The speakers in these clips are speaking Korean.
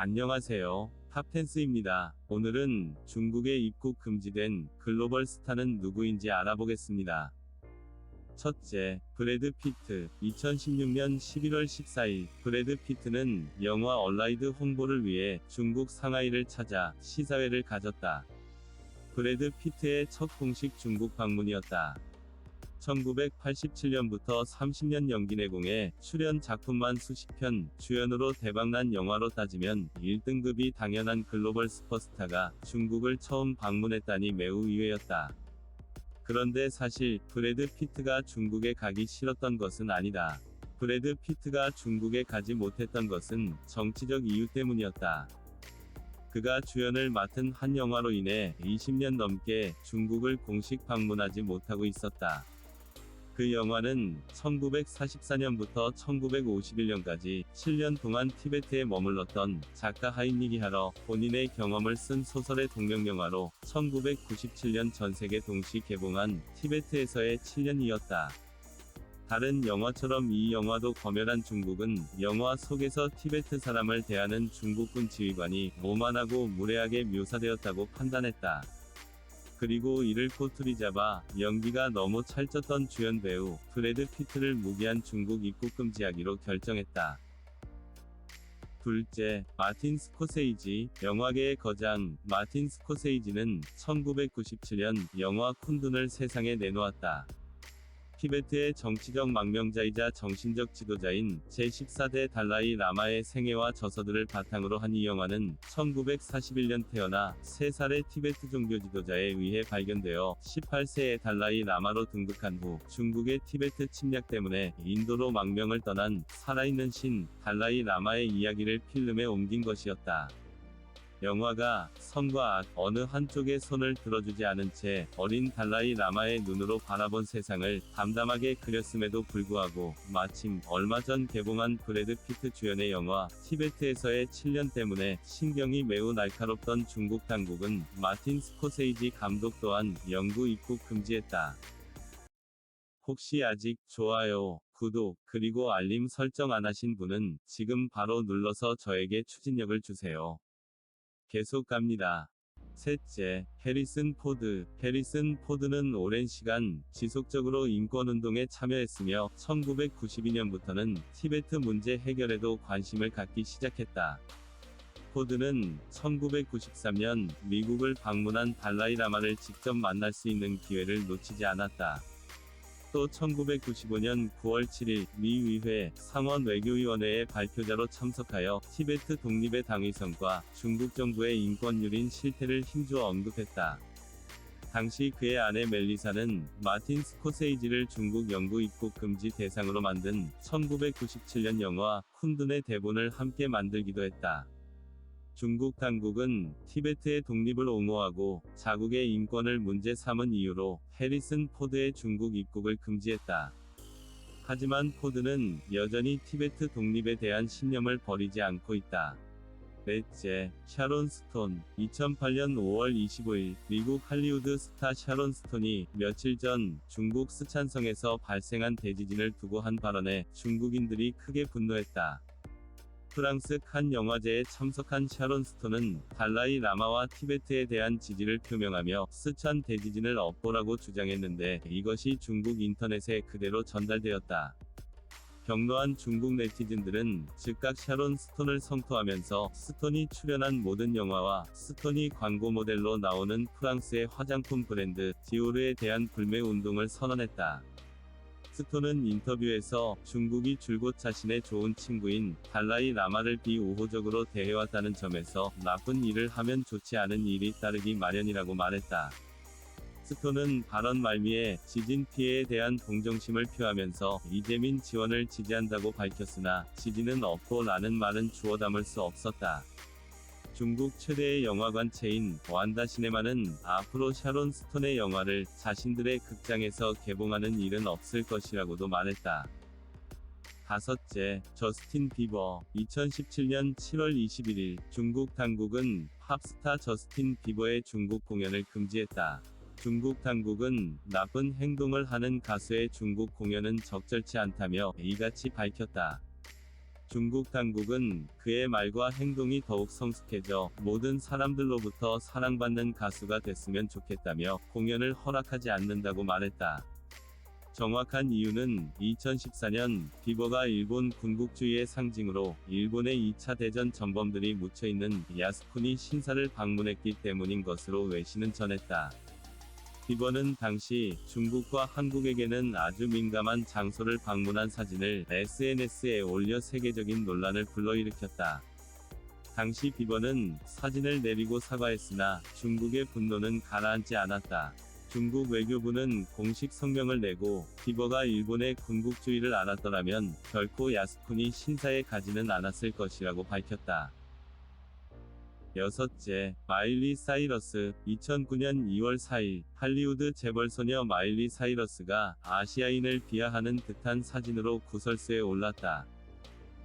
안녕하세요. 탑텐스입니다. 오늘은 중국에 입국 금지된 글로벌 스타는 누구인지 알아보겠습니다. 첫째, 브래드 피트. 2016년 11월 14일, 브래드 피트는 영화 얼라이드 홍보를 위해 중국 상하이를 찾아 시사회를 가졌다. 브래드 피트의 첫 공식 중국 방문이었다. 1987년부터 30년 연기 내공에 출연 작품만 수십 편, 주연으로 대박난 영화로 따지면 1등급이 당연한 글로벌 슈퍼스타가 중국을 처음 방문했다니 매우 의외였다. 그런데 사실 브래드 피트가 중국에 가기 싫었던 것은 아니다. 브래드 피트가 중국에 가지 못했던 것은 정치적 이유 때문이었다. 그가 주연을 맡은 한 영화로 인해 20년 넘게 중국을 공식 방문하지 못하고 있었다. 그 영화는 1944년부터 1951년까지 7년 동안 티베트에 머물렀던 작가 하이니기 하러 본인의 경험을 쓴 소설의 동명영화로 1997년 전세계 동시 개봉한 티베트에서의 7년이었다. 다른 영화처럼 이 영화도 검열한 중국은 영화 속에서 티베트 사람을 대하는 중국군 지휘관이 오만하고 무례하게 묘사되었다고 판단했다. 그리고 이를 꼬투리 잡아 연기가 너무 찰졌던 주연 배우 브래드 피트를 무기한 중국 입국 금지하기로 결정했다. 둘째, 마틴 스코세이지. 영화계의 거장 마틴 스코세이지는 1997년 영화 쿤둔을 세상에 내놓았다. 티베트의 정치적 망명자이자 정신적 지도자인 제14대 달라이 라마의 생애와 저서들을 바탕으로 한 이 영화는 1941년 태어나 3살의 티베트 종교 지도자에 의해 발견되어 18세의 달라이 라마로 등극한 후 중국의 티베트 침략 때문에 인도로 망명을 떠난 살아있는 신 달라이 라마의 이야기를 필름에 옮긴 것이었다. 영화가 선과 악 어느 한쪽에 손을 들어주지 않은 채 어린 달라이 라마의 눈으로 바라본 세상을 담담하게 그렸음에도 불구하고 마침 얼마 전 개봉한 브래드 피트 주연의 영화 티베트에서의 7년 때문에 신경이 매우 날카롭던 중국 당국은 마틴 스코세이지 감독 또한 영구 입국 금지했다. 혹시 아직 좋아요, 구독, 그리고 알림 설정 안 하신 분은 지금 바로 눌러서 저에게 추진력을 주세요. 계속 갑니다. 셋째, 해리슨 포드. 해리슨 포드는 오랜 시간 지속적으로 인권운동에 참여했으며 1992년부터는 티베트 문제 해결에도 관심을 갖기 시작했다. 포드는 1993년 미국을 방문한 달라이 라마를 직접 만날 수 있는 기회를 놓치지 않았다. 또 1995년 9월 7일 미 의회 상원 외교위원회의 발표자로 참석하여 티베트 독립의 당위성과 중국 정부의 인권유린 실태를 힘주어 언급했다. 당시 그의 아내 멜리사는 마틴 스코세이지를 중국 영구 입국 금지 대상으로 만든 1997년 영화 쿤둔의 대본을 함께 만들기도 했다. 중국 당국은 티베트의 독립을 옹호하고 자국의 인권을 문제 삼은 이유로 해리슨 포드의 중국 입국을 금지했다. 하지만 포드는 여전히 티베트 독립에 대한 신념을 버리지 않고 있다. 넷째, 샤론 스톤. 2008년 5월 25일 미국 할리우드 스타 샤론 스톤이 며칠 전 중국 스촨성에서 발생한 대지진을 두고 한 발언에 중국인들이 크게 분노했다. 프랑스 칸 영화제에 참석한 샤론 스톤은 달라이 라마와 티베트에 대한 지지를 표명하며 스촨 대지진을 업보라고 주장했는데 이것이 중국 인터넷에 그대로 전달되었다. 격노한 중국 네티즌들은 즉각 샤론 스톤을 성토하면서 스톤이 출연한 모든 영화와 스톤이 광고 모델로 나오는 프랑스의 화장품 브랜드 디오르에 대한 불매 운동을 선언했다. 스톤은 인터뷰에서 중국이 줄곧 자신의 좋은 친구인 달라이 라마를 비우호적으로 대해왔다는 점에서 나쁜 일을 하면 좋지 않은 일이 따르기 마련이라고 말했다. 스톤은 발언 말미에 지진 피해에 대한 동정심을 표하면서 이재민 지원을 지지한다고 밝혔으나 지진은 없고 라는 말은 주워 담을 수 없었다. 중국 최대의 영화관체인 완다 시네마는 앞으로 샤론 스톤의 영화를 자신들의 극장에서 개봉하는 일은 없을 것이라고도 말했다. 다섯째, 저스틴 비버. 2017년 7월 21일 중국 당국은 팝스타 저스틴 비버의 중국 공연을 금지했다. 중국 당국은 나쁜 행동을 하는 가수의 중국 공연은 적절치 않다며 이같이 밝혔다. 중국 당국은 그의 말과 행동이 더욱 성숙해져 모든 사람들로부터 사랑받는 가수가 됐으면 좋겠다며 공연을 허락하지 않는다고 말했다. 정확한 이유는 2014년 비버가 일본 군국주의의 상징으로 일본의 2차 대전 전범들이 묻혀있는 야스쿠니 신사를 방문했기 때문인 것으로 외신은 전했다. 비버는 당시 중국과 한국에게는 아주 민감한 장소를 방문한 사진을 SNS에 올려 세계적인 논란을 불러일으켰다. 당시 비버는 사진을 내리고 사과했으나 중국의 분노는 가라앉지 않았다. 중국 외교부는 공식 성명을 내고 비버가 일본의 군국주의를 알았더라면 결코 야스쿠니 신사에 가지는 않았을 것이라고 밝혔다. 여섯째, 마일리 사이러스. 2009년 2월 4일, 할리우드 재벌소녀 마일리 사이러스가 아시아인을 비하하는 듯한 사진으로 구설수에 올랐다.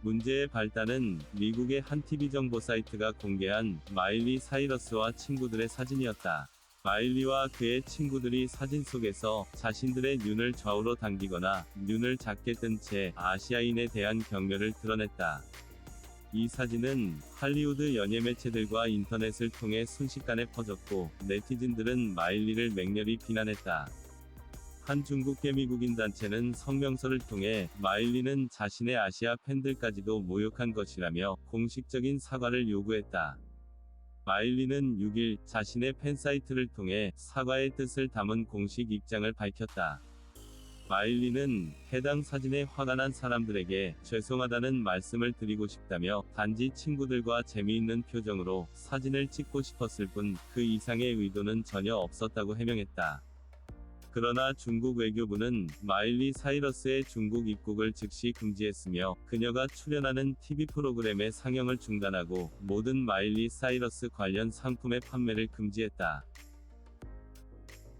문제의 발단은 미국의 한 TV 정보 사이트가 공개한 마일리 사이러스와 친구들의 사진이었다. 마일리와 그의 친구들이 사진 속에서 자신들의 눈을 좌우로 당기거나 눈을 작게 뜬 채 아시아인에 대한 경멸을 드러냈다. 이 사진은 할리우드 연예 매체들과 인터넷을 통해 순식간에 퍼졌고 네티즌들은 마일리를 맹렬히 비난했다. 한 중국계 미국인 단체는 성명서를 통해 마일리는 자신의 아시아 팬들까지도 모욕한 것이라며 공식적인 사과를 요구했다. 마일리는 6일 자신의 팬사이트를 통해 사과의 뜻을 담은 공식 입장을 밝혔다. 마일리는 해당 사진에 화가 난 사람들에게 죄송하다는 말씀을 드리고 싶다며 단지 친구들과 재미있는 표정으로 사진을 찍고 싶었을 뿐 그 이상의 의도는 전혀 없었다고 해명했다. 그러나 중국 외교부는 마일리 사이러스의 중국 입국을 즉시 금지했으며 그녀가 출연하는 TV 프로그램의 상영을 중단하고 모든 마일리 사이러스 관련 상품의 판매를 금지했다.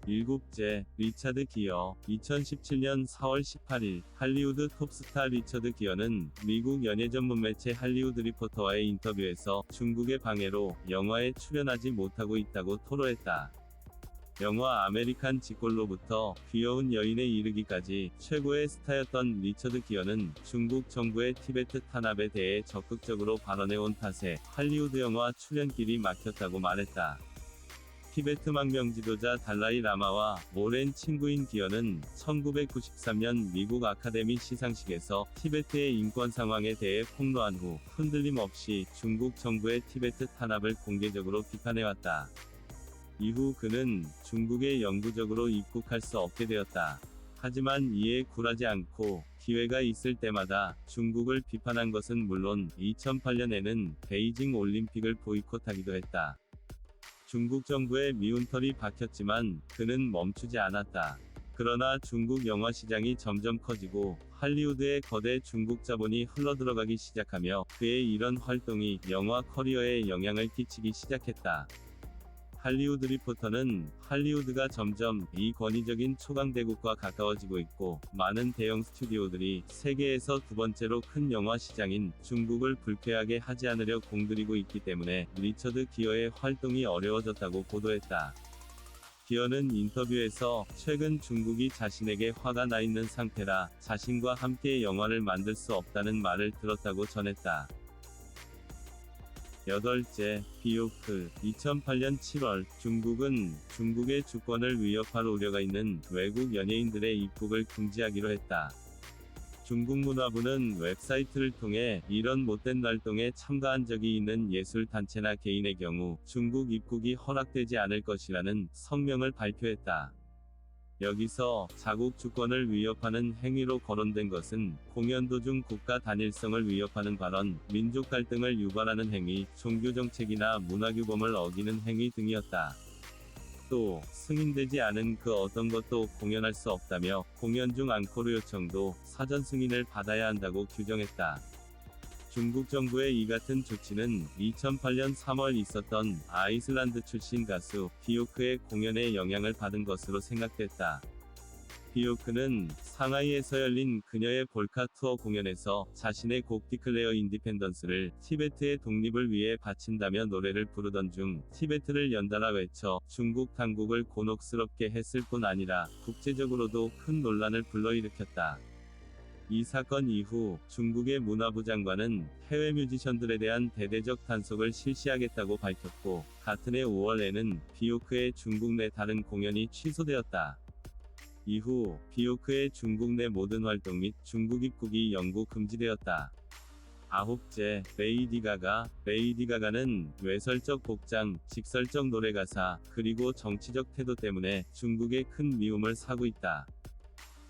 일곱째, 리차드 기어. 2017년 4월 18일, 할리우드 톱스타 리처드 기어는 미국 연예 전문 매체 할리우드 리포터와의 인터뷰에서 중국의 방해로 영화에 출연하지 못하고 있다고 토로했다. 영화 아메리칸 지골로부터 귀여운 여인에 이르기까지 최고의 스타였던 리처드 기어는 중국 정부의 티베트 탄압에 대해 적극적으로 발언해온 탓에 할리우드 영화 출연길이 막혔다고 말했다. 티베트 망명 지도자 달라이 라마와 오랜 친구인 기어는 1993년 미국 아카데미 시상식에서 티베트의 인권 상황에 대해 폭로한 후 흔들림 없이 중국 정부의 티베트 탄압을 공개적으로 비판해왔다. 이후 그는 중국에 영구적으로 입국할 수 없게 되었다. 하지만 이에 굴하지 않고 기회가 있을 때마다 중국을 비판한 것은 물론 2008년에는 베이징 올림픽을 보이콧하기도 했다. 중국 정부의 미운 털이 박혔지만 그는 멈추지 않았다. 그러나 중국 영화 시장이 점점 커지고 할리우드의 거대 중국 자본이 흘러들어가기 시작하며 그의 이런 활동이 영화 커리어에 영향을 끼치기 시작했다. 할리우드 리포터는 할리우드가 점점 비권위적인 초강대국과 가까워지고 있고 많은 대형 스튜디오들이 세계에서 두 번째로 큰 영화 시장인 중국을 불쾌하게 하지 않으려 공들이고 있기 때문에 리처드 기어의 활동이 어려워졌다고 보도했다. 기어는 인터뷰에서 최근 중국이 자신에게 화가 나 있는 상태라 자신과 함께 영화를 만들 수 없다는 말을 들었다고 전했다. 여덟째, 비오크. 2008년 7월, 중국은 중국의 주권을 위협할 우려가 있는 외국 연예인들의 입국을 금지하기로 했다. 중국 문화부는 웹사이트를 통해 이런 못된 활동에 참가한 적이 있는 예술단체나 개인의 경우 중국 입국이 허락되지 않을 것이라는 성명을 발표했다. 여기서 자국 주권을 위협하는 행위로 거론된 것은 공연 도중 국가 단일성을 위협하는 발언, 민족 갈등을 유발하는 행위, 종교 정책이나 문화규범을 어기는 행위 등이었다. 또 승인되지 않은 그 어떤 것도 공연할 수 없다며 공연 중 앙코르 요청도 사전 승인을 받아야 한다고 규정했다. 중국 정부의 이 같은 조치는 2008년 3월 있었던 아이슬란드 출신 가수 비오크의 공연에 영향을 받은 것으로 생각됐다. 비오크는 상하이에서 열린 그녀의 볼카 투어 공연에서 자신의 곡 디클레어 인디펜던스를 티베트의 독립을 위해 바친다며 노래를 부르던 중 티베트를 연달아 외쳐 중국 당국을 곤혹스럽게 했을 뿐 아니라 국제적으로도 큰 논란을 불러일으켰다. 이 사건 이후 중국의 문화부 장관은 해외 뮤지션들에 대한 대대적 단속을 실시하겠다고 밝혔고, 같은 해 5월에는 비요크의 중국 내 다른 공연이 취소되었다. 이후 비요크의 중국 내 모든 활동 및 중국 입국이 영구 금지되었다. 아홉째, 레이디 가가. 레이디 가가는 외설적 복장, 직설적 노래 가사, 그리고 정치적 태도 때문에 중국에 큰 미움을 사고 있다.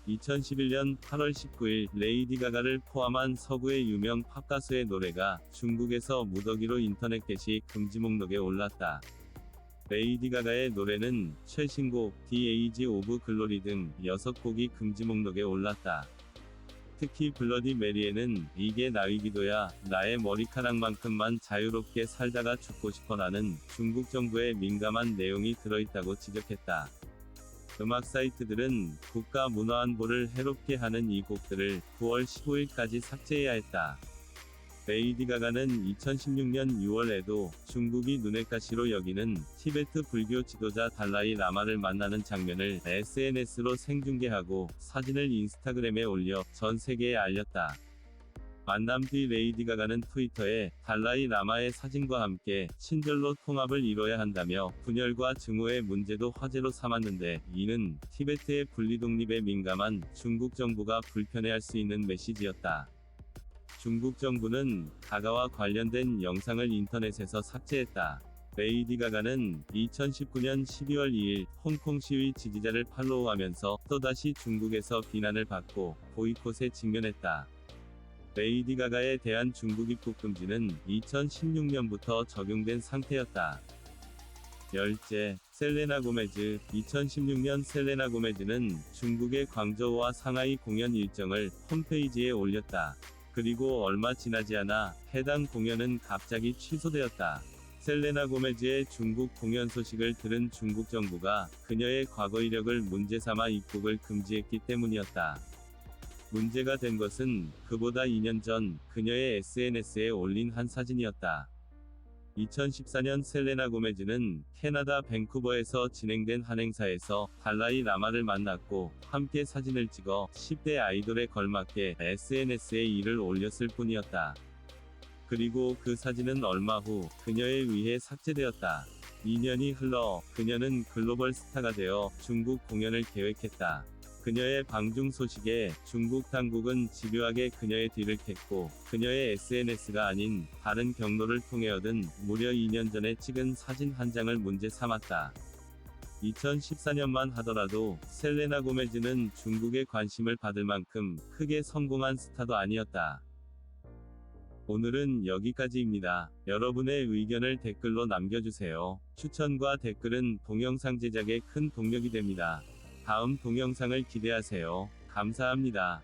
2011년 8월 19일 레이디 가가를 포함한 서구의 유명 팝 가수의 노래가 중국에서 무더기로 인터넷 게시 금지 목록에 올랐다. 레이디 가가의 노래는 최신곡 The Age of Glory 등 6곡이 금지 목록에 올랐다. 특히 블러디 메리에는 이게 나위기도야, 나의 머리카락만큼만 자유롭게 살다가 죽고 싶어라는 중국 정부의 민감한 내용이 들어있다고 지적했다. 음악 사이트들은 국가 문화안보를 해롭게 하는 이 곡들을 9월 15일까지 삭제해야 했다. 레이디 가가는 2016년 6월에도 중국이 눈엣 가시로 여기는 티베트 불교 지도자 달라이 라마를 만나는 장면을 SNS로 생중계하고 사진을 인스타그램에 올려 전 세계에 알렸다. 만남 뒤 레이디 가가는 트위터에 달라이 라마의 사진과 함께 친절로 통합을 이뤄야 한다며 분열과 증오의 문제도 화제로 삼았는데, 이는 티베트의 분리독립에 민감한 중국 정부가 불편해할 수 있는 메시지였다. 중국 정부는 가가와 관련된 영상을 인터넷에서 삭제했다. 레이디 가가는 2019년 12월 2일 홍콩 시위 지지자를 팔로우하면서 또다시 중국에서 비난을 받고 보이콧에 직면했다. 레이디 가가에 대한 중국 입국 금지는 2016년부터 적용된 상태였다. 열째, 셀레나 고메즈. 2016년 셀레나 고메즈는 중국의 광저우와 상하이 공연 일정을 홈페이지에 올렸다. 그리고 얼마 지나지 않아 해당 공연은 갑자기 취소되었다. 셀레나 고메즈의 중국 공연 소식을 들은 중국 정부가 그녀의 과거 이력을 문제 삼아 입국을 금지했기 때문이었다. 문제가 된 것은 그보다 2년 전 그녀의 SNS에 올린 한 사진이었다. 2014년 셀레나 고메즈는 캐나다 밴쿠버에서 진행된 한 행사에서 달라이 라마를 만났고 함께 사진을 찍어 10대 아이돌에 걸맞게 SNS에 이를 올렸을 뿐이었다. 그리고 그 사진은 얼마 후 그녀에 의해 삭제되었다. 2년이 흘러 그녀는 글로벌 스타가 되어 중국 공연을 계획했다. 그녀의 방중 소식에 중국 당국은 집요하게 그녀의 뒤를 캤고, 그녀의 SNS가 아닌 다른 경로를 통해 얻은 무려 2년 전에 찍은 사진 한 장을 문제 삼았다. 2014년만 하더라도 셀레나 고메즈는 중국의 관심을 받을 만큼 크게 성공한 스타도 아니었다. 오늘은 여기까지입니다. 여러분의 의견을 댓글로 남겨주세요. 추천과 댓글은 동영상 제작에 큰 동력이 됩니다. 다음 동영상을 기대하세요. 감사합니다.